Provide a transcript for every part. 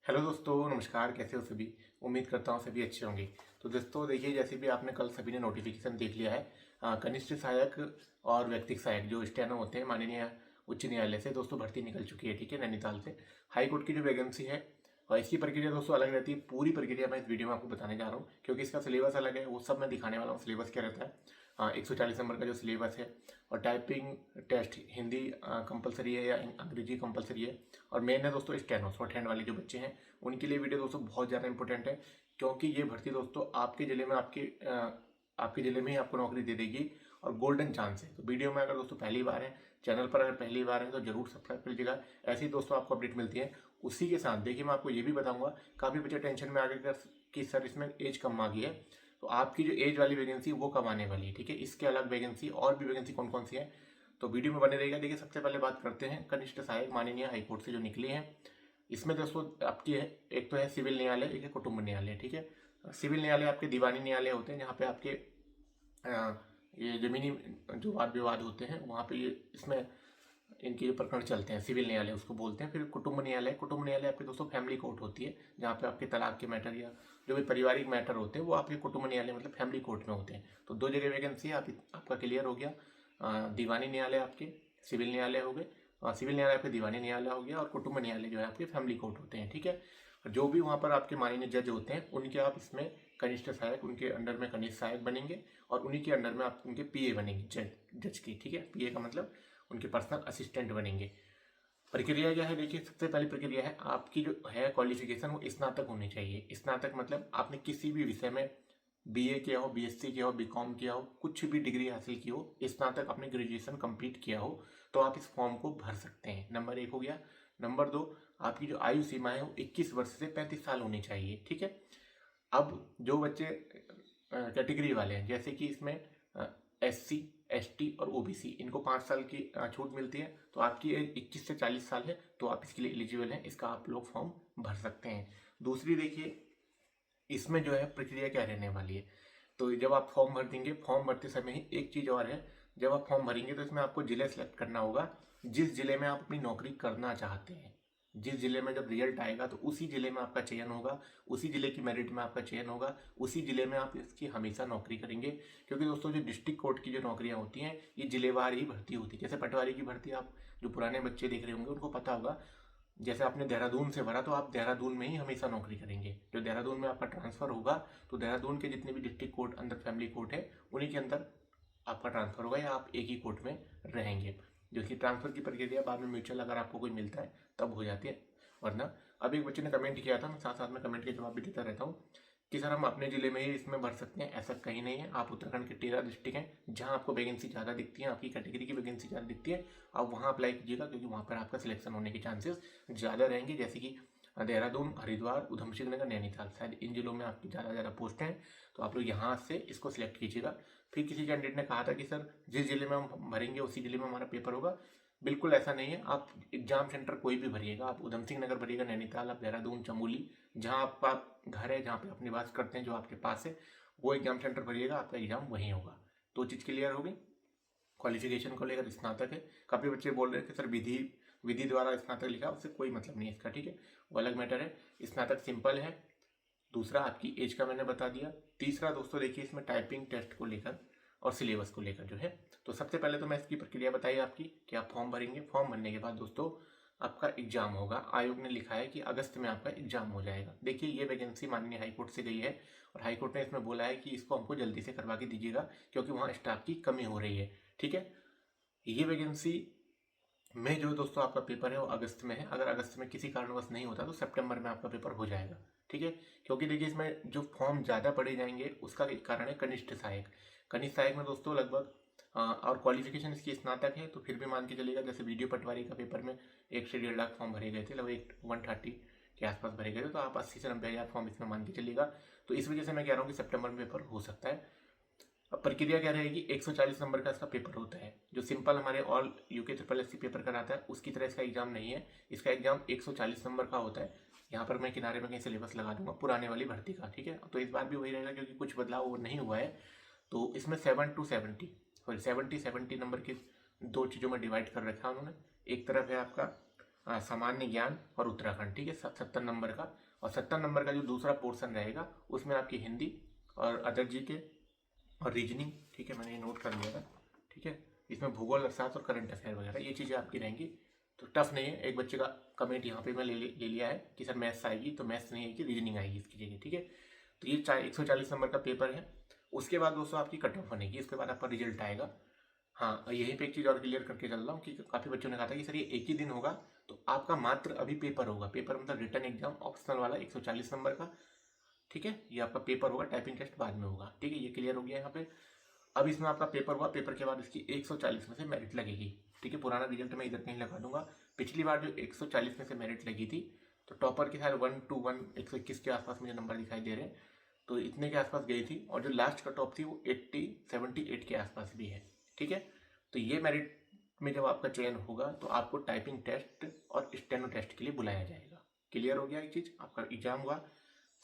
Hello दोस्तों, नमस्कार। कैसे हो सभी? उम्मीद करता हूँ सभी अच्छे होंगे। तो दोस्तों देखिए, जैसे भी आपने कल सभी ने नोटिफिकेशन देख लिया है, कनिष्ठ सहायक और व्यक्तिक सहायक जो स्टेनो होते हैं माननीय उच्च न्यायालय से दोस्तों भर्ती निकल चुकी है। ठीक है, नैनीताल से हाई कोर्ट की जो वैकेंसी है और इसकी प्रक्रिया दोस्तों अलग रहती है। पूरी प्रक्रिया मैं इस वीडियो में आपको बताने जा रहा हूँ क्योंकि इसका सिलेबस अलग है, वो सब मैं दिखाने वाला हूँ। सिलेबस क्या रहता है, 140 नंबर का जो सिलेबस है, और टाइपिंग टेस्ट हिंदी कंपलसरी है या अंग्रेजी कंपलसरी है, और मेन है दोस्तों स्टेनो शॉर्ट हैंड वाले जो बच्चे हैं उनके लिए वीडियो दोस्तों बहुत ज़्यादा इंपॉर्टेंट है क्योंकि ये भर्ती दोस्तों आपके ज़िले में आपके ज़िले में ही आपको नौकरी दे देगी और गोल्डन चांस है। तो वीडियो में अगर दोस्तों पहली बार है, चैनल पर अगर पहली बार है तो जरूर सब्सक्राइब कर लीजिएगा। ऐसे ही दोस्तों आपको अपडेट मिलती है। उसी के साथ देखिए, मैं आपको ये भी बताऊंगा, काफ़ी बच्चे टेंशन में आ गए कि सर इसमें एज कम आ गई है, तो आपकी जो एज वाली वैकेंसी वो कब आने वाली है। ठीक है, इसके अलग वैकेंसी और भी वैकेंसी कौन कौन सी है तो वीडियो में बने रहेगा। देखिए, सबसे पहले बात करते हैं कनिष्ठ सहायक माननीय हाईकोर्ट से जो निकली है। इसमें दोस्तों आपकी है, एक तो है सिविल न्यायालय, एक है कुटुंब न्यायालय। ठीक है, सिविल न्यायालय आपके दीवानी न्यायालय होते हैं जहाँ पे आपके ये जमीनी जो वाद विवाद होते हैं वहाँ पे ये इसमें इनके जो प्रकरण चलते हैं, सिविल न्यायालय उसको बोलते हैं। फिर कुटुंब न्यायालय आपके दोस्तों फैमिली कोर्ट होती है जहाँ पे आपके तलाक के मैटर या जो भी पारिवारिक मैटर होते हैं वो आपके कुटुंब न्यायालय मतलब फैमिली कोर्ट में होते हैं। तो दो जगह वैकेंसी है, आपका क्लियर हो गया। दीवानी न्यायालय आपके सिविल न्यायालय हो गए, सिविल न्यायालय आपके दीवानी न्यायालय हो गया, और कुटुंब न्यायालय जो है आपके फैमिली कोर्ट होते हैं। ठीक है, और जो भी वहाँ पर आपके माननीय जज होते हैं उनके आप इसमें कनिष्ठ सहायक, उनके अंडर में कनिष्ठ सहायक बनेंगे और उन्हीं के अंडर में आप उनके पीए बनेंगे, जज की। ठीक है, पीए का मतलब उनके पर्सनल असिस्टेंट बनेंगे। प्रक्रिया क्या है, देखिए सबसे पहली प्रक्रिया है आपकी जो है क्वालिफिकेशन वो स्नातक होनी चाहिए। स्नातक मतलब आपने किसी भी विषय में बीए किया हो, बीएससी किया हो, बीकॉम किया हो, कुछ भी डिग्री हासिल की हो, स्नातक आपने ग्रेजुएशन कंप्लीट किया हो तो आप इस फॉर्म को भर सकते हैं। नंबर एक हो गया। नंबर दो, आपकी जो आयु सीमा है वो 21 वर्ष से 35 साल होनी चाहिए। ठीक है, अब जो बच्चे कैटेगरी वाले हैं जैसे कि इसमें SC ST और OBC इनको 5 साल की छूट मिलती है, तो आपकी एज 21 से 40 साल है तो आप इसके लिए एलिजिबल हैं, इसका आप लोग फॉर्म भर सकते हैं। दूसरी देखिए, इसमें जो है प्रक्रिया क्या रहने वाली है, तो जब आप फॉर्म भर देंगे, फॉर्म भरते समय ही एक चीज़ और है, जब आप फॉर्म भरेंगे तो इसमें आपको जिले सेलेक्ट करना होगा जिस जिले में आप अपनी नौकरी करना चाहते हैं। जिस जिले में जब रिजल्ट आएगा तो उसी जिले में आपका चयन होगा, उसी जिले की मेरिट में आपका चयन होगा, उसी जिले में आप इसकी हमेशा नौकरी करेंगे। क्योंकि दोस्तों जो डिस्ट्रिक्ट कोर्ट की जो नौकरियां होती हैं ये जिलेवार ही भर्ती होती है। जैसे पटवारी की भर्ती आप जो पुराने बच्चे देख रहे होंगे उनको पता होगा, जैसे आपने देहरादून से भरा तो आप देहरादून में ही हमेशा नौकरी करेंगे। जो देहरादून में आपका ट्रांसफर होगा तो देहरादून के जितने भी डिस्ट्रिक्ट कोर्ट अंदर फैमिली कोर्ट है उन्हीं के अंदर आपका ट्रांसफर होगा या आप एक ही कोर्ट में रहेंगे। जो कि ट्रांसफर की प्रक्रिया बाद में म्यूचुअल अगर आपको कोई मिलता है तब हो जाती है, वरना। अब एक बच्चे ने कमेंट किया था, मैं साथ साथ में कमेंट के जवाब भी देता रहता हूँ कि सर हम अपने ज़िले में ही इसमें भर सकते हैं। ऐसा कहीं नहीं है, आप उत्तराखंड के 13 डिस्ट्रिक्ट हैं जहाँ आपको वैकेंसी ज़्यादा दिखती है, आपकी कैटेगरी की वैकेंसी ज़्यादा दिखती है, आप वहाँ अप्लाई कीजिएगा क्योंकि वहाँ पर आपका सिलेक्शन होने के चांसेस ज़्यादा रहेंगे। जैसे कि देहरादून, हरिद्वार, उधमसिंह नगर, नैनीताल, शायद इन जिलों में आपकी ज़्यादा पोस्ट हैं, तो आप लोग यहाँ से इसको सिलेक्ट कीजिएगा। फिर किसी कैंडिडेट ने कहा था कि सर जिस जिले में हम भरेंगे उसी जिले में हमारा पेपर होगा। बिल्कुल ऐसा नहीं है, आप एग्जाम सेंटर कोई भी भरिएगा, आप उधमसिंह नगर भरिएगा, नैनीताल, आप देहरादून, चमोली, जहाँ आपका घर है, जहाँ पे आप निवास करते हैं, जो आपके पास है वो एग्जाम सेंटर भरिएगा, आपका एग्जाम वहीं होगा। तो चीज़ क्लियर होगी। क्वालिफिकेशन को लेकर स्नातक है। काफ़ी बच्चे बोल रहे हैं कि सर विधि विधि द्वारा स्नातक लिखा, उससे कोई मतलब नहीं है इसका। ठीक है, वो अलग मैटर है। स्नातक सिंपल है। दूसरा आपकी एज का मैंने बता दिया। तीसरा दोस्तों देखिए, इसमें टाइपिंग टेस्ट को लेकर और सिलेबस को लेकर जो है, तो सबसे पहले तो मैं इसकी प्रक्रिया बताई आपकी कि आप फॉर्म भरेंगे। फॉर्म भरने के बाद दोस्तों आपका एग्जाम होगा। आयोग ने लिखा है कि अगस्त में आपका एग्जाम हो जाएगा। देखिए, ये वैकेंसी माननीय हाईकोर्ट से गई है और हाईकोर्ट ने इसमें बोला है कि इसको हमको जल्दी से करवा के दीजिएगा क्योंकि वहाँ स्टाफ की कमी हो रही है। ठीक है, ये वैकेंसी में जो दोस्तों आपका पेपर है वो अगस्त में है। अगर अगस्त में किसी कारणवश नहीं होता तो सितंबर में आपका पेपर हो जाएगा। ठीक है, क्योंकि देखिए इसमें जो फॉर्म ज़्यादा पड़े जाएंगे उसका एक कारण है कनिष्ठ सहायक। कनिष्ठ सहायक में दोस्तों लगभग और क्वालिफिकेशन इसकी स्नातक है तो फिर भी मान के चलेगा, जैसे वीडियो पटवारी का पेपर में 1 से 1.5 लाख फॉर्म भरे गए थे, लगभग 130 के आसपास भरे गए थे, तो आप 80 से 90 हज़ार फॉर्म इसमें मान के चलिएगा। तो इस वजह से मैं कह रहा हूँ कि सितंबर में पेपर हो सकता है। अब प्रक्रिया क्या रहेगी, 140 नंबर का इसका पेपर होता है। जो सिंपल हमारे ऑल यूके SSC पेपर कराता है उसकी तरह इसका एग्जाम नहीं है। इसका एग्जाम 140 नंबर का होता है। यहाँ पर मैं किनारे में कहीं सिलेबस लगा दूंगा पुराने वाली भर्ती का। ठीक है, तो इस बार भी वही रहेगा क्योंकि कुछ बदलाव वो नहीं हुआ है। तो इसमें 70 नंबर की दो चीज़ों में डिवाइड कर रखा है उन्होंने। एक तरफ है आपका सामान्य ज्ञान और उत्तराखंड, ठीक है, 70 नंबर का। और 70 नंबर का जो दूसरा पोर्शन रहेगा उसमें आपकी हिंदी और अदर जीके और रीजनिंग, ठीक है, मैंने ये नोट कर लिया था, ठीक है। इसमें भूगोल, अर्थशास्त्र और करंट अफेयर वगैरह ये चीज़ें आपकी रहेंगी। तो टफ नहीं है। एक बच्चे का कमेंट यहाँ पे मैं ले लिया है कि सर मैथ्स आएगी, तो मैथ्स नहीं आएगी, रीजनिंग आएगी इसकी जगह, ठीक है। तो ये 140 नंबर का पेपर है। उसके बाद दोस्तों आपकी कट ऑफ बनेगी, उसके बाद आपका रिजल्ट आएगा। हाँ, यहीं पे एक चीज़ और क्लियर करके चल रहा हूँ कि काफ़ी बच्चों ने कहा था कि सर ये एक ही दिन होगा, तो आपका मात्र अभी पेपर होगा। पेपर मतलब रिटन एग्जाम ऑप्शनल वाला 140 नंबर का, ठीक है। ये आपका पेपर होगा, टाइपिंग टेस्ट बाद में होगा, ठीक है। ये क्लियर हो गया यहाँ पे। अब इसमें आपका पेपर हुआ, पेपर के बाद इसकी 140 में से मेरिट लगेगी, ठीक है। पुराना रिजल्ट मैं इधर कहीं लगा दूंगा। पिछली बार जो 140 में से मेरिट लगी थी, तो टॉपर के साथ 121 के आसपास मुझे नंबर दिखाई दे रहे हैं, तो इतने के आसपास गई थी। और जो लास्ट कट ऑफ थी वो 78 के आसपास भी है, ठीक है। तो ये मेरिट में जब आपका चयन होगा तो आपको टाइपिंग टेस्ट और स्टेनो टेस्ट के लिए बुलाया जाएगा। क्लियर हो गया एक चीज़। आपका एग्जाम हुआ,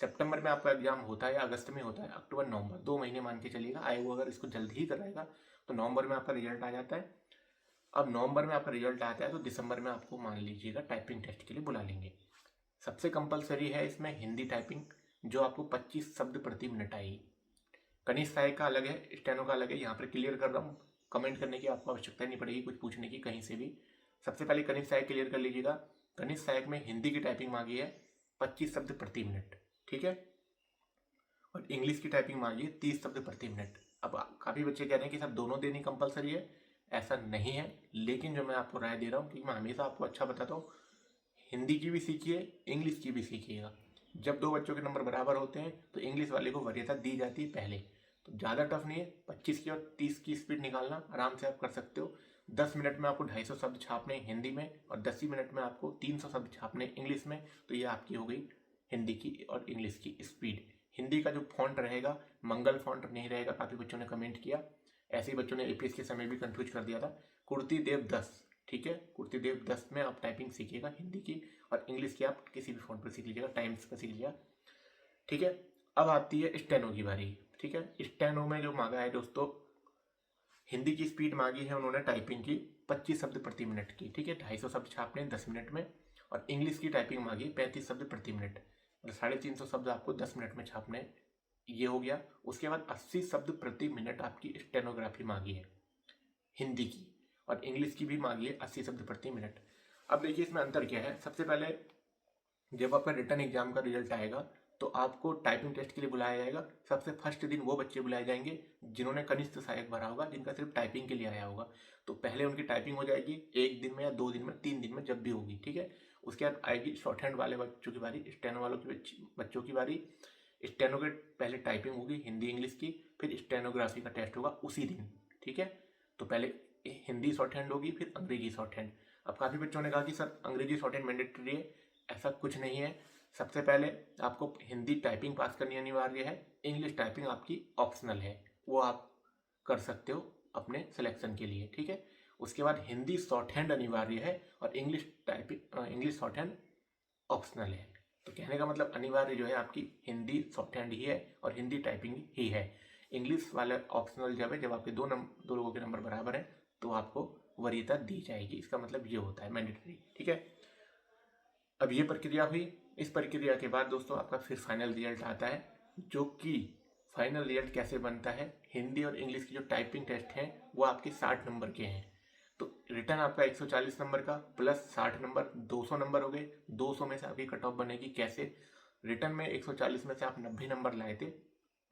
सितंबर में आपका एग्जाम होता है या अगस्त में होता है, अक्टूबर नवंबर 2 महीने मान के चलिएगा। आयोग अगर इसको जल्दी ही कराएगा तो नवंबर में आपका रिजल्ट आ जाता है। अब नवंबर में आपका रिजल्ट आता है तो दिसंबर में आपको मान लीजिएगा टाइपिंग टेस्ट के लिए बुला लेंगे। सबसे कंपलसरी है इसमें हिंदी टाइपिंग, जो आपको 25 शब्द प्रति मिनट आएगी। कनिष्ठ सहायक का अलग है, स्टेनो का अलग है। यहाँ पर क्लियर कर रहा हूँ, कमेंट करने की आपको आवश्यकता नहीं पड़ेगी, कुछ पूछने की कहीं से भी। सबसे पहले कनिष्ठ सहायक क्लियर कर लीजिएगा। कनिष्ठ सहायक में हिंदी की टाइपिंग मांगी है 25 शब्द प्रति मिनट, ठीक है। और इंग्लिश की टाइपिंग मांगी है 30 शब्द प्रति मिनट। अब काफ़ी बच्चे कह रहे हैं कि सर दोनों देनी कंपलसरी है। ऐसा नहीं है, लेकिन जो मैं आपको राय दे रहा हूँ कि मैं हमेशा आपको अच्छा बताता हूँ, हिंदी की भी सीखिए, इंग्लिश की भी सीखिएगा। जब दो बच्चों के नंबर बराबर होते हैं तो इंग्लिश वाले को वरीयता दी जाती है पहले। तो ज़्यादा टफ नहीं है, 25 की और 30 की स्पीड निकालना आराम से आप कर सकते हो। 10 मिनट में आपको 250 शब्द छापने हिंदी में और 10 ही मिनट में आपको 300 शब्द छापने इंग्लिश में। तो ये आपकी हो गई हिंदी की और इंग्लिश की स्पीड। हिंदी का जो फॉन्ट रहेगा मंगल फॉन्ट नहीं रहेगा, काफ़ी बच्चों ने कमेंट किया। ऐसे ही बच्चों ने एपीएस के समय भी कंफ्यूज कर दिया था। कुर्ती देव 10, ठीक है, कुर्ती देव 10 में आप टाइपिंग सीखिएगा हिंदी की, और इंग्लिश की आप किसी भी फॉन्ट पर सीख लीजिएगा, टाइम्स का सीख लिया, ठीक है। अब आती है स्टेनो की बारी, ठीक है। स्टेनो में जो मांगा है दोस्तों, हिंदी की स्पीड मांगी है उन्होंने टाइपिंग की 25 शब्द प्रति मिनट की, ठीक है, 250 शब्द छापने 10 मिनट में। और इंग्लिश की टाइपिंग मांगी 35 शब्द प्रति मिनट, और 350 शब्द आपको 10 मिनट में छापने। ये हो गया। उसके बाद 80 शब्द प्रति मिनट आपकी स्टेनोग्राफी मांगी है हिंदी की, और इंग्लिश की भी मांगी है 80 शब्द प्रति मिनट। अब देखिए इसमें अंतर क्या है। सबसे पहले जब आपका रिटर्न एग्जाम का रिजल्ट आएगा तो आपको टाइपिंग टेस्ट के लिए बुलाया जाएगा। सबसे फर्स्ट दिन वो बच्चे बुलाए जाएंगे जिन्होंने कनिष्ठ सहायक भरा होगा, जिनका सिर्फ टाइपिंग के लिए आया होगा। तो पहले उनकी टाइपिंग हो जाएगी 1 दिन में या 2 दिन में, 3 दिन में, जब भी होगी, ठीक है। उसके बाद आएगी शॉर्ट हैंड वाले बच्चों की बारी, स्टेनो वालों की बच्चों की बारी। स्टेनो के पहले टाइपिंग होगी हिंदी इंग्लिश की, फिर स्टेनोग्राफी का टेस्ट होगा उसी दिन, ठीक है। तो पहले हिंदी शॉर्ट हैंड होगी, फिर अंग्रेजी शॉर्ट हैंड। अब काफ़ी बच्चों ने कहा कि सर अंग्रेजी शॉर्ट हैंड मैंडेटरी है। ऐसा कुछ नहीं है। सबसे पहले आपको हिंदी टाइपिंग पास करनी अनिवार्य है, इंग्लिश टाइपिंग आपकी ऑप्शनल है, वो आप कर सकते हो अपने सिलेक्शन के लिए, ठीक है। उसके बाद हिंदी शॉर्ट हैंड अनिवार्य है और इंग्लिश शॉर्ट हैंड ऑप्शनल है। तो कहने का मतलब अनिवार्य जो है आपकी हिंदी शॉर्ट हैंड ही है और हिंदी टाइपिंग ही है। इंग्लिश वाला ऑप्शनल जब है, जब आपके दो लोगों के नंबर बराबर हैं तो आपको वरीयता दी जाएगी। इसका मतलब ये होता है मैंडेटरी, ठीक है। अब ये प्रक्रिया हुई। इस प्रक्रिया के बाद दोस्तों आपका फिर फाइनल रिजल्ट आता है, जो कि फाइनल रिजल्ट कैसे बनता है, हिंदी और इंग्लिश की जो टाइपिंग टेस्ट हैं वो आपके 60 नंबर के हैं। तो रिटर्न आपका 140 नंबर का प्लस 60 नंबर, 200 नंबर हो गए। 200 में से आपकी कट ऑफ बनेगी कैसे। रिटर्न में 140 में से आप 90 नंबर लाए थे,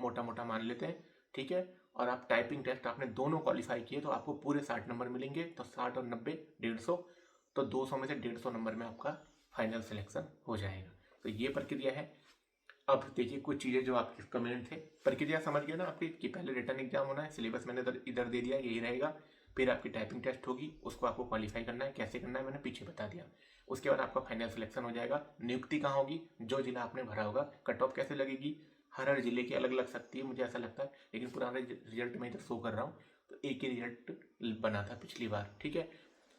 मोटा मोटा मान लेते हैं, ठीक है। और आप टाइपिंग टेस्ट आपने दोनों क्वालिफाई किए तो आपको पूरे 60 नंबर मिलेंगे। तो 60 और 90 150, तो 200 में से 150 नंबर में आपका फाइनल सिलेक्शन हो जाएगा। तो ये प्रक्रिया है। अब देखिए कुछ चीज़ें जो आपके कमेंट थे, प्रक्रिया समझ गए ना आपकी, कि पहले रिटर्न एग्जाम होना है, सिलेबस मैंने इधर दे दिया, यही रहेगा। फिर आपकी टाइपिंग टेस्ट होगी, उसको आपको क्वालिफाई करना है, कैसे करना है मैंने पीछे बता दिया। उसके बाद आपका फाइनल सिलेक्शन हो जाएगा। नियुक्ति कहाँ होगी, जो जिला आपने भरा होगा। कट ऑफ कैसे लगेगी, हर जिले की अलग लग सकती है मुझे ऐसा लगता है, लेकिन पुराने रिजल्ट में इधर शो कर रहा हूँ तो एक ही रिजल्ट बना था पिछली बार, ठीक है।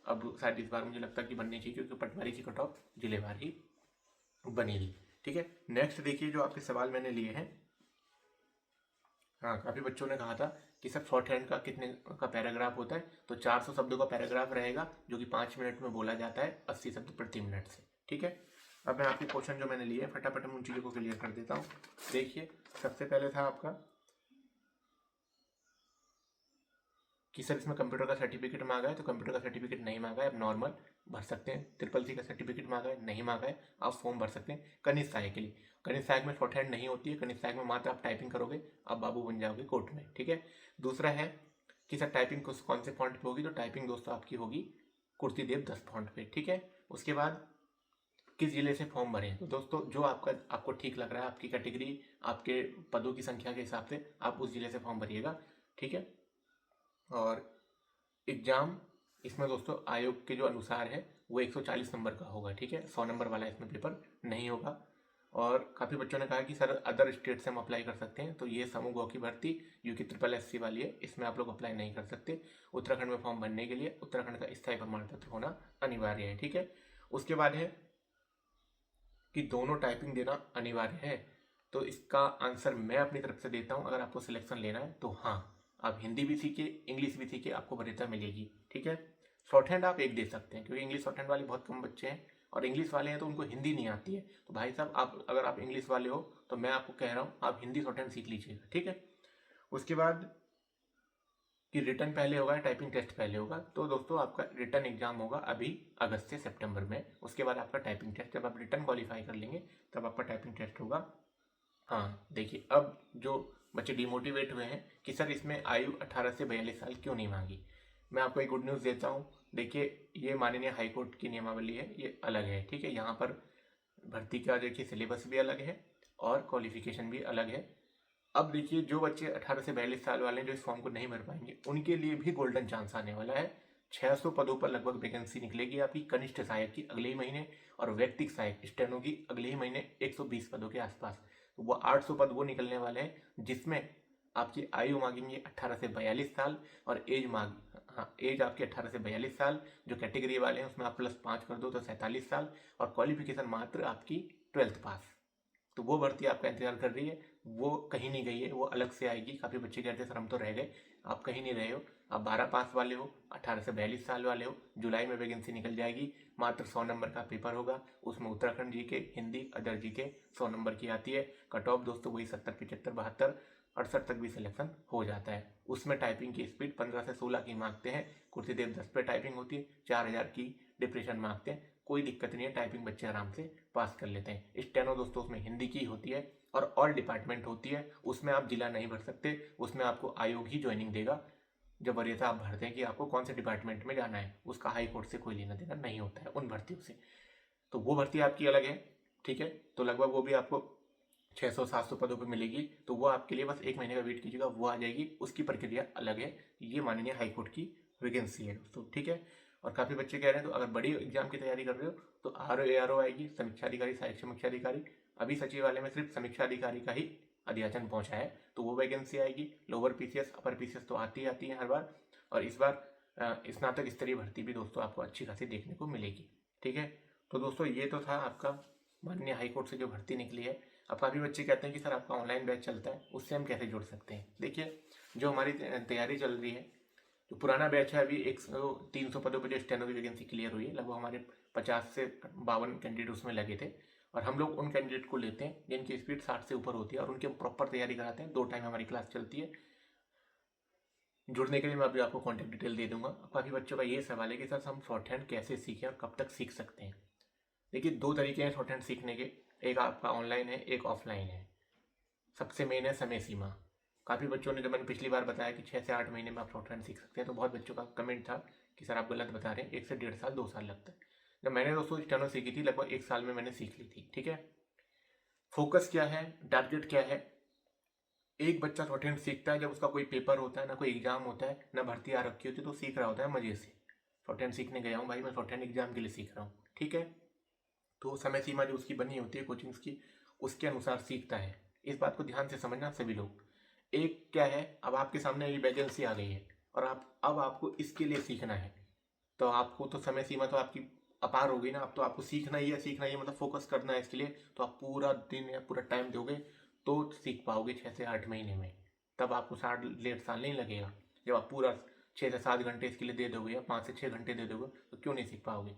अब शायद इस बार मुझे लगता है कि बननी चाहिए, क्योंकि पटवारी की कट ऑफ जिलेवार ही बनेगी, ठीक है। नेक्स्ट देखिए जो आपके सवाल मैंने लिए हैं, हाँ, काफ़ी बच्चों ने कहा था कि सर शॉर्ट हैंड का कितने का पैराग्राफ होता है, तो 400 शब्दों का पैराग्राफ रहेगा जो कि 5 मिनट में बोला जाता है 80 शब्द प्रति मिनट से। ठीक है, अब मैं आपके क्वेश्चन जो मैंने लिए फटाफट हम उन चीज़ों को क्लियर कर देता हूँ। देखिए, सबसे पहले था आपका कि सर इसमें कंप्यूटर का सर्टिफिकेट मांगा है, तो कंप्यूटर का सर्टिफिकेट नहीं मांगा है, आप नॉर्मल भर सकते हैं। ट्रिपल सी का सर्टिफिकेट मांगा है, नहीं मांगा है, आप फॉर्म भर सकते हैं। कनिष्ठ सहायक के लिए, कनिष्ठ सहायक में शॉर्ट हैंड नहीं होती है, कनिष्ठ सहायक में मात्र आप टाइपिंग करोगे, आप बाबू बन जाओगे कोर्ट में। ठीक है, दूसरा है कि सर टाइपिंग कौन से फॉन्ट पे होगी, तो टाइपिंग दोस्तों आपकी होगी कुर्तीदेव 10 फॉन्ट पे। ठीक है, उसके बाद किस जिले से फॉर्म भरें, तो दोस्तों जो आपको ठीक लग रहा है, आपकी कैटेगरी, आपके पदों की संख्या के हिसाब से आप उस जिले से फॉर्म भरिएगा। ठीक है, और एग्जाम इसमें दोस्तों आयोग के जो अनुसार है वो 140 नंबर का होगा। ठीक है, 100 नंबर वाला इसमें पेपर नहीं होगा। और काफ़ी बच्चों ने कहा कि सर अदर स्टेट से हम अप्लाई कर सकते हैं, तो ये समूह गौ की भर्ती जो कि SSS वाली है, इसमें आप लोग अप्लाई नहीं कर सकते। उत्तराखंड में फॉर्म भरने के लिए उत्तराखंड का स्थायी प्रमाण पत्र होना अनिवार्य है। ठीक है, उसके बाद है कि दोनों टाइपिंग देना अनिवार्य है, तो इसका आंसर मैं अपनी तरफ से देता हूँ। अगर आपको सिलेक्शन लेना है तो हाँ, आप हिंदी भी सीखे, इंग्लिश भी सीखे, आपको वरीयता मिलेगी। ठीक है, शॉर्ट हैंड आप एक दे सकते हैं, क्योंकि इंग्लिश शॉर्ट हैंड वाले बहुत कम बच्चे हैं, और इंग्लिश वाले हैं तो उनको हिंदी नहीं आती है। तो भाई साहब, आप अगर आप इंग्लिश वाले हो तो मैं आपको कह रहा हूँ आप हिंदी शॉर्ट हैंड सीख लीजिएगा। ठीक है, उसके बाद कि रिटर्न पहले होगा या टाइपिंग टेस्ट पहले होगा, तो दोस्तों आपका रिटर्न एग्जाम होगा अभी अगस्त से सितंबर में, उसके बाद आपका टाइपिंग टेस्ट। जब आप रिटर्न क्वालिफाई कर लेंगे तब आपका टाइपिंग टेस्ट होगा। हाँ, देखिए, अब जो बच्चे डिमोटिवेट हुए हैं कि सर इसमें आयु 18 से 42 साल क्यों नहीं मांगी, मैं आपको एक गुड न्यूज़ देता हूँ। देखिए, ये माननीय हाईकोर्ट की नियमावली है, ये अलग है। ठीक है, यहाँ पर भर्ती का देखिए सिलेबस भी अलग है और क्वालिफिकेशन भी अलग है। अब देखिए, जो बच्चे 18 से 42 साल वाले हैं जो इस फॉर्म को नहीं भर पाएंगे, उनके लिए भी गोल्डन चांस आने वाला है। 600 पदों पर लगभग वैकेंसी निकलेगी आपकी कनिष्ठ सहायक की अगले ही महीने, और व्यक्तिक सहायक स्टेनो की अगले ही महीने 120 पदों के आसपास। तो वो 800 पद वो निकलने वाले हैं जिसमें आपकी आयु मांगेंगे 18 से 42 साल, और एज मांग, हाँ, एज आपकी 18 से 42 साल। जो कैटेगरी वाले हैं उसमें आप +5 कर दो तो 47 साल, और क्वालिफिकेशन मात्र आपकी 12th पास। तो वो भर्ती आपका इंतजार कर रही है, वो कहीं नहीं गई है, वो अलग से आएगी। काफ़ी बच्चे कहते हैं सर हम तो रह गए, आप कहीं नहीं रहे हो। आप 12 पास वाले हो, 18 से 42 साल वाले हो, जुलाई में वैकेंसी निकल जाएगी। मात्र 100 नंबर का पेपर होगा, उसमें उत्तराखंड जी के, हिंदी, अदर जी के 100 नंबर की आती है। कट ऑफ दोस्तों वही 70, 75, 72, 68 तक भी सिलेक्शन हो जाता है। उसमें टाइपिंग की स्पीड 15 से 16 की मांगते हैं, कुर्सीदेव 10 पे टाइपिंग होती है, 4000 की डिप्रेशन मांगते हैं। कोई दिक्कत नहीं है, टाइपिंग बच्चे आराम से पास कर लेते हैं। स्टेनो दोस्तों उसमें हिंदी की होती है, और ऑल डिपार्टमेंट होती है, उसमें आप जिला नहीं भर सकते, उसमें आपको आयोग ही ज्वाइनिंग देगा। जब वरीयता आप भरते हैं कि आपको कौन से डिपार्टमेंट में जाना है, उसका हाई कोर्ट से कोई लेना देना नहीं होता है उन भर्तियों से। तो वो भर्ती आपकी अलग है। ठीक है, तो लगभग वो भी आपको 600-700 पदों पर मिलेगी, तो वो आपके लिए बस 1 महीने का वेट कीजिएगा, वो आ जाएगी। उसकी प्रक्रिया अलग है, ये माननीय हाईकोर्ट की वैकेंसी है दोस्तों। ठीक है, और काफ़ी बच्चे कह रहे हैं तो अगर बड़ी एग्जाम की तैयारी कर रहे हो तो RO आएगी, समीक्षा अधिकारी, सहायक समीक्षा अधिकारी। अभी सचिवालय में सिर्फ समीक्षा अधिकारी का ही अध्याचन पहुंचा है, तो वो वैकेंसी आएगी। लोअर PCS, अपर PCS तो आती है हर बार, और इस बार स्नातक स्तरीय भर्ती भी दोस्तों आपको अच्छी खासी देखने को मिलेगी। ठीक है, तो दोस्तों ये तो था आपका माननीय हाईकोर्ट से जो भर्ती निकली है। अब काफ़ी बच्चे कहते हैं कि सर आपका ऑनलाइन बैच चलता है, उससे हम कैसे जुड़ सकते हैं। देखिए, जो हमारी तैयारी चल रही है, जो पुराना बैच है, अभी 300 पदों पर जो स्टेनो की वैकेंसी क्लियर हुई है, लगभग हमारे 50 से 52 कैंडिडेट उसमें लगे थे, और हम लोग उन कैंडिडेट को लेते हैं जिनकी स्पीड 60 से ऊपर होती है, और उनकी प्रॉपर तैयारी कराते हैं। 2 टाइम हमारी क्लास चलती है। जुड़ने के लिए मैं अभी आपको कॉन्टैक्ट डिटेल दे दूंगा। काफ़ी बच्चों का ये सवाल है कि सर हम शॉर्ट हैंड कैसे सीखें और कब तक सीख सकते हैं। देखिए, 2 तरीके हैं शॉर्ट हैंड सीखने के, एक आपका ऑनलाइन है, एक ऑफलाइन है। सबसे मेन है समय सीमा। काफ़ी बच्चों ने, जब मैंने पिछली बार बताया कि 6 से 8 महीने में आप शॉर्ट हैंड सीख सकते हैं, तो बहुत बच्चों का कमेंट था कि सर आप गलत बता रहे हैं, 1 से 1.5 साल 2 साल लगता है। जब मैंने दोस्तों स्टेनो सीखी थी, लगभग 1 साल में मैंने सीख ली थी। ठीक है, फोकस क्या है, टारगेट क्या है। एक बच्चा शॉर्ट हैंड सीखता है जब उसका कोई पेपर होता है, ना कोई एग्जाम होता है, ना भर्ती आ रखी होती है, तो सीख रहा होता है मजे से। शॉर्ट हैंड सीखने गया हूँ भाई, मैं शॉर्ट हैंड एग्जाम के लिए सीख रहा हूँ। ठीक है, तो समय सीमा जो उसकी बनी होती है कोचिंग्स की, उसके अनुसार सीखता है। इस बात को ध्यान से समझना सभी लोग। एक क्या है, अब आपके सामने ये वैकेंसी आ गई है, और अब आपको इसके लिए सीखना है, तो आपको तो समय सीमा तो आपकी अपार हो गई ना। अब तो आपको सीखना ही है, सीखना ही है, मतलब फोकस करना है इसके लिए। तो आप पूरा दिन या पूरा टाइम दोगे तो सीख पाओगे 6 से 8 महीने में। तब आपको 7.5 साल नहीं लगेगा। जब आप पूरा 6 से 7 घंटे इसके लिए दे दोगे या 5 से 6 घंटे दे दोगे तो क्यों नहीं सीख पाओगे।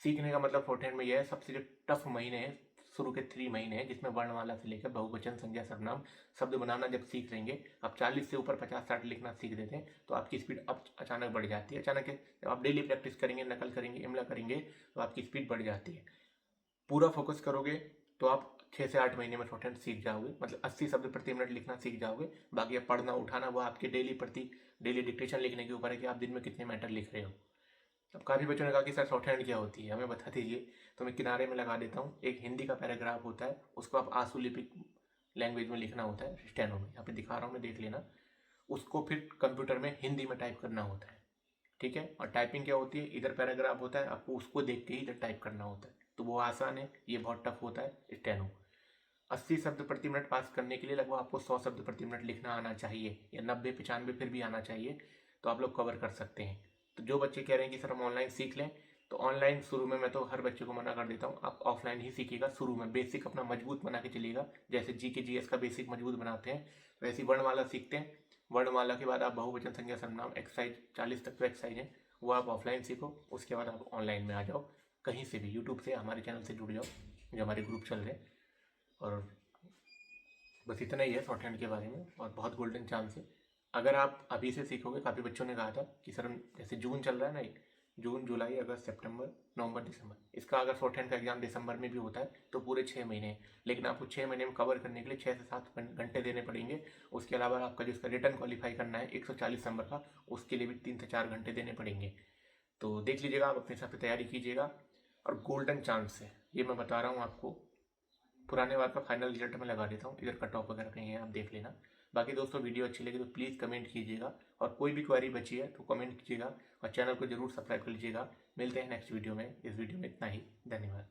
सीखने का मतलब शॉर्ट हैंड में यह है, सबसे जो टफ महीने हैं शुरू के 3 महीने हैं, जिसमें वर्णमाला से लेकर बहुवचन, संज्ञा, सर्वनाम, शब्द बनाना जब सीख लेंगे, आप 40 से ऊपर 50-60 लिखना सीख देते हैं तो आपकी स्पीड अब अचानक बढ़ जाती है। अचानक जब आप डेली प्रैक्टिस करेंगे, नकल करेंगे, इमला करेंगे तो आपकी स्पीड बढ़ जाती है। पूरा फोकस करोगे तो आप 6 से 8 महीने में शॉर्ट हैंड सीख जाओगे, मतलब 80 शब्द प्रति मिनट लिखना सीख जाओगे। बाकी अब पढ़ना उठाना वो आपके डेली डिक्टेशन लिखने के ऊपर है कि आप दिन में कितने मैटर लिख रहे हो। अब काफ़ी बच्चों ने कहा कि सर शॉर्ट हैंड क्या होती है, हमें बता दीजिए। तो मैं किनारे में लगा देता हूँ, एक हिंदी का पैराग्राफ होता है, उसको आप आशुलिपिक लैंग्वेज में लिखना होता है, स्टेनो में, यहाँ पे दिखा रहा हूँ मैं, देख लेना। उसको फिर कंप्यूटर में हिंदी में टाइप करना होता है, ठीक है। और टाइपिंग क्या होती है, इधर पैराग्राफ होता है, आपको उसको देख के ही इधर टाइप करना होता है, तो वो आसान है, ये बहुत टफ होता है स्टेनो। 80 शब्द प्रति मिनट पास करने के लिए लगभग आपको 100 शब्द प्रति मिनट लिखना आना चाहिए, या 90-95 फिर भी आना चाहिए, तो आप लोग कवर कर सकते हैं। तो जो बच्चे कह रहे हैं कि सर हम ऑनलाइन सीख लें, तो ऑनलाइन शुरू में मैं तो हर बच्चे को मना कर देता हूँ, आप ऑफलाइन ही सीखिएगा। शुरू में बेसिक अपना मजबूत बना के चलिएगा, जैसे जीके जीएस का बेसिक मजबूत बनाते हैं वैसे ही वर्णमाला सीखते हैं। वर्णमाला के बाद आप बहुवचन, संज्ञा, सर्वनाम, एक्सरसाइज 40 तक तो एक्सरसाइज है, वो आप ऑफलाइन सीखो। उसके बाद आप ऑनलाइन में आ जाओ, कहीं से भी, यूट्यूब से, हमारे चैनल से जुड़ जाओ, जो हमारे ग्रुप चल रहे हैं। और बस इतना ही है शॉर्ट हैंड के बारे में, और बहुत गोल्डन चांस है अगर आप अभी से सीखोगे। काफ़ी बच्चों ने कहा था कि सर जैसे जून चल रहा है ना, जून, जुलाई, अगस्त, सितंबर, नवंबर, दिसंबर, इसका अगर शॉर्ट हैंड का एग्जाम दिसंबर में भी होता है तो पूरे 6 महीने हैं, लेकिन आपको 6 महीने में कवर करने के लिए 6 से 7 घंटे देने पड़ेंगे। उसके अलावा आपका जो इसका रिटर्न क्वालिफाई करना है 140 नंबर का, उसके लिए भी 3 से 4 घंटे देने पड़ेंगे। तो देख लीजिएगा, आप अपने हिसाब से तैयारी कीजिएगा, और गोल्डन चांस है ये मैं बता रहा हूँ आपको। पुराने बार का फाइनल रिजल्ट में लगा देता हूँ, इधर कट ऑफ वगैरह कहीं है, आप देख लेना। बाकी दोस्तों वीडियो अच्छी लगी तो प्लीज़ कमेंट कीजिएगा, और कोई भी क्वेरी बची है तो कमेंट कीजिएगा, और चैनल को जरूर सब्सक्राइब कर लीजिएगा। मिलते हैं नेक्स्ट वीडियो में। इस वीडियो में इतना ही, धन्यवाद।